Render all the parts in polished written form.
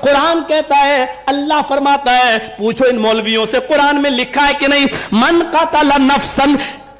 قرآن کہتا ہے، اللہ فرماتا ہے پوچھو ان مولویوں سے قرآن میں لکھا ہے کہ نہیں، من قتل نفسا،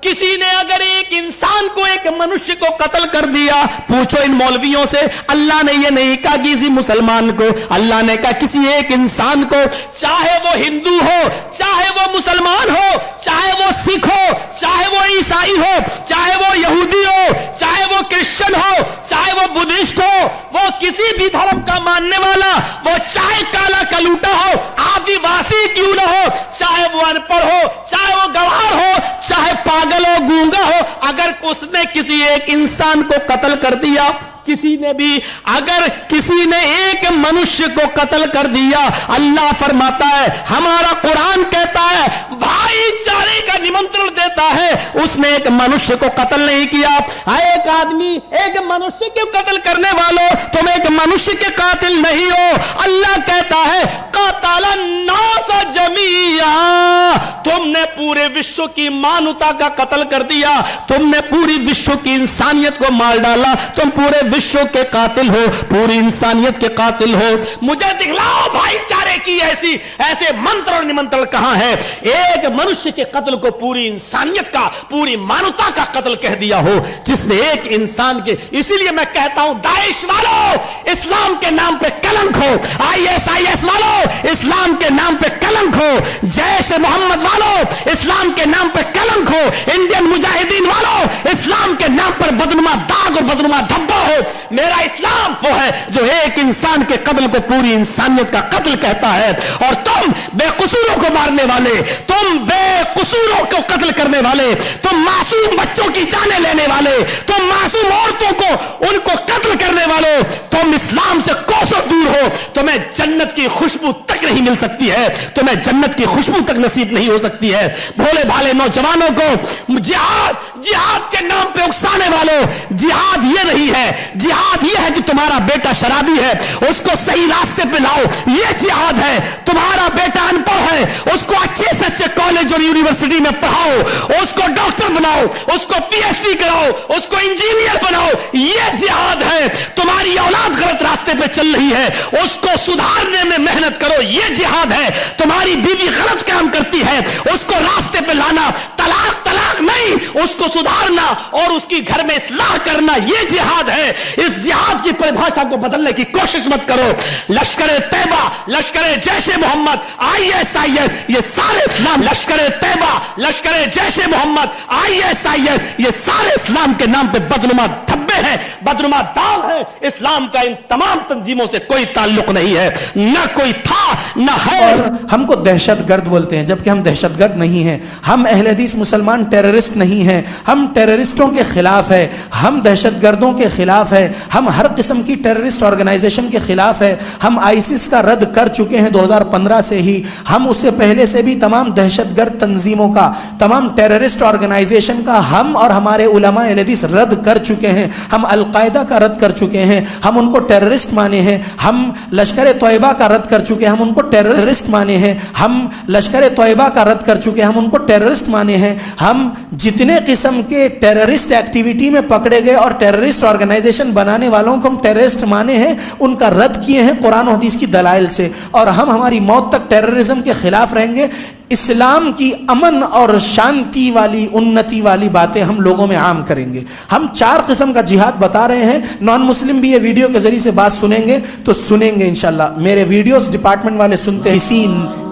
کسی نے اگر ایک انسان کو، ایک منشیہ کو قتل کر دیا، پوچھو ان مولویوں سے، اللہ نے یہ نہیں کہا کسی مسلمان کو، اللہ نے کہا کسی ایک انسان کو، چاہے وہ ہندو ہو، چاہے وہ مسلمان ہو، چاہے وہ سکھ ہو، چاہے وہ عیسائی ہو، چاہے وہ یہودی ہو، چاہے وہ کرسچن ہو، چاہے وہ بدھسٹ ہو، وہ کسی بھی دھرم کا ماننے والا، وہ چاہے کالا کلوٹا ہو، آدی واسی کیوں نہ ہو، چاہے وہ ان پڑھ ہو، چاہے وہ گوار ہو، چاہے پاگل ہو، گونگا ہو، اگر اس نے کسی ایک انسان کو قتل کر دیا، کسی نے بھی اگر کسی نے ایک منشیہ کو قتل کر دیا، اللہ فرماتا ہے، ہمارا قرآن کہتا ہے، بھائی چارے کا نمنترن دیتا ہے، اس نے ایک منشیہ کو قتل نہیں کیا۔ ایک آدمی ایک منشیہ کو قتل کرنے والوں، تم ایک منشیہ کے قاتل نہیں ہو، اللہ کہتا ہے قاتل الناس جمیعا، تم نے پورے وشو کی مانوتا کا قتل کر دیا، تم نے پوری وشو کی انسانیت کو مار ڈالا، تم پورے وشو کے قاتل ہو، پوری انسانیت کے قاتل ہو۔ مجھے دکھلاؤ بھائی چارے کی ایسے منتر اور نمنتر کہاں ہے؟ ایک منشیہ کے قتل کو پوری انسانیت کا، پوری مانوتا کا قتل کہہ دیا ہو، جس نے ایک انسان کے۔ اسی لیے میں کہتا ہوں داعش والو، اسلام کے نام پہ کلنک ہو، ISIS والو، اسلام کے نام پہ کلنک ہو، جیش محمد والو، اسلام کے نام پہ کلنک ہو، انڈین مجاہدین والو، اسلام کے نام پر بدنما داغ اور بدنما دھبا ہو۔ میرا اسلام وہ ہے جو ایک انسان کے قتل کو پوری انسانیت کا قتل کہتا ہے، اور تم بے قصوروں کو مارنے والے، تم بے قصوروں کو قتل کرنے والے، تم معصوم بچوں کی جانیں لینے والے، تم معصوم عورتوں کو ان کو قتل کرنے والے، تم اسلام سے کوسوں دور ہو، تمہیں جنت کی خوشبو تک نہیں مل سکتی ہے، تمہیں جنت کی خوشبو تک نصیب نہیں ہو سکتی ہے۔ بھولے بھالے نوجوانوں کو جہاد کے نام پہ اکسانے والوں، جہاد یہ نہیں ہے، جہاد یہ ہے کہ تمہارا بیٹا شرابی ہے، اس کو صحیح راستے پہ لاؤ، یہ جہاد ہے۔ تمہارا بیٹا ان پڑھ ہے، اس کو اچھے سے اچھے کالج اور یونیورسٹی میں پڑھاؤ، اس کو ڈاکٹر بناؤ، اس کو PhD کراؤ، اس کو انجینئر بناؤ، یہ جہاد ہے۔ تمہاری اولاد غلط راستے پہ چل رہی ہے، اس کو سدھارنے میں محنت کرو، یہ جہاد ہے۔ تمہاری بیوی غلط کام کرتی ہے، اس کو راستے پہ لانا، طلاق نہیں، اس کو سدھارنا اور اس کی گھر میں اصلاح کرنا، یہ جہاد ہے۔ اس جہاد کی پریبھاشا کو بدلنے کی کوشش مت کرو۔ لشکر طیبہ، لشکر جیش محمد، ISIS، یہ سارے اسلام، لشکر طیبہ، لشکر جیش محمد، ISIS، یہ سارے اسلام کے نام پہ بدنما دھبے ہیں، بدنما داغ ہے۔ اسلام کا ان تمام تنظیموں سے کوئی تعلق نہیں ہے، نہ کوئی تھا نہ ہے۔ اور ہم کو دہشت گرد بولتے ہیں، جبکہ ہم دہشت گرد نہیں ہیں۔ ہم اہل حدیث مسلمان ٹیررسٹ نہیں ہیں، ہم ٹیررسٹوں کے خلاف ہے، ہم دہشت گردوں کے خلاف ہے، ہم ہر قسم کی ٹیررسٹ آرگنائزیشن کے خلاف ہے۔ ہم ISIS کا رد کر چکے ہیں 2015 سے ہی، ہم اس سے پہلے سے بھی تمام دہشت گرد تنظیموں کا، تمام ٹیررسٹ آرگنائزیشن کا ہم اور ہمارے علماء اہل حدیث رد کر چکے ہیں۔ ہم القاعدہ کا رد کر چکے ہیں، ہم ان کو ٹیررسٹ مانے ہیں۔ ہم لشکر طیبہ کا رد کر چکے ہیں، ہم ان کو ٹیررسٹ مانے ہیں۔ ہم لشکر طیبہ کا رد کر چکے ہیں، ہم ان کو ٹیررسٹ مانے ہیں۔ ہم جتنے قسم کے ٹیررسٹ ایکٹیویٹی میں پکڑے گئے اور ٹیررسٹ آرگنائزیشن بنانے والوں کو ہم ٹیررسٹ مانے ہیں، ان کا رد کیے ہیں قرآن و حدیث کی دلائل سے، اور ہم ہماری موت تک ٹیررزم کے خلاف رہیں گے۔ اسلام کی امن اور شانتی والی، انتی والی باتیں ہم لوگوں میں عام کریں گے۔ ہم 4 قسم کا جہاد بتا رہے ہیں، نان مسلم بھی یہ ویڈیو کے ذریعے سے بات سنیں گے تو سنیں گے انشاءاللہ۔ میرے ویڈیوز ڈپارٹمنٹ والے سنتے ہیں۔ کسی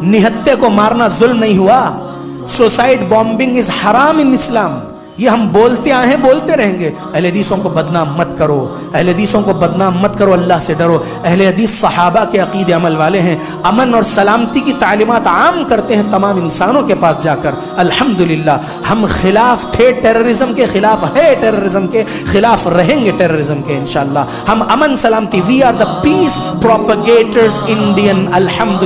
نہتے کو مارنا ظلم نہیں ہوا، سوسائڈ بامبنگ از حرام ان اسلام، یہ ہم بولتے آئے ہیں، بولتے رہیں گے۔ اہل حدیثوں کو بدنام مت کرو، اہل حدیثوں کو بدنام مت کرو، اللہ سے ڈرو۔ اہل حدیث صحابہ کے عقید عمل والے ہیں، امن اور سلامتی کی تعلیمات عام کرتے ہیں تمام انسانوں کے پاس جا کر۔ الحمدللہ ہم خلاف تھے ٹیررزم کے، خلاف ہے ٹیررزم کے، خلاف رہیں گے ٹیررزم کے انشاءاللہ۔ ہم امن سلامتی، we are the piece پروپیگیٹرز Indian, الحمدللہ۔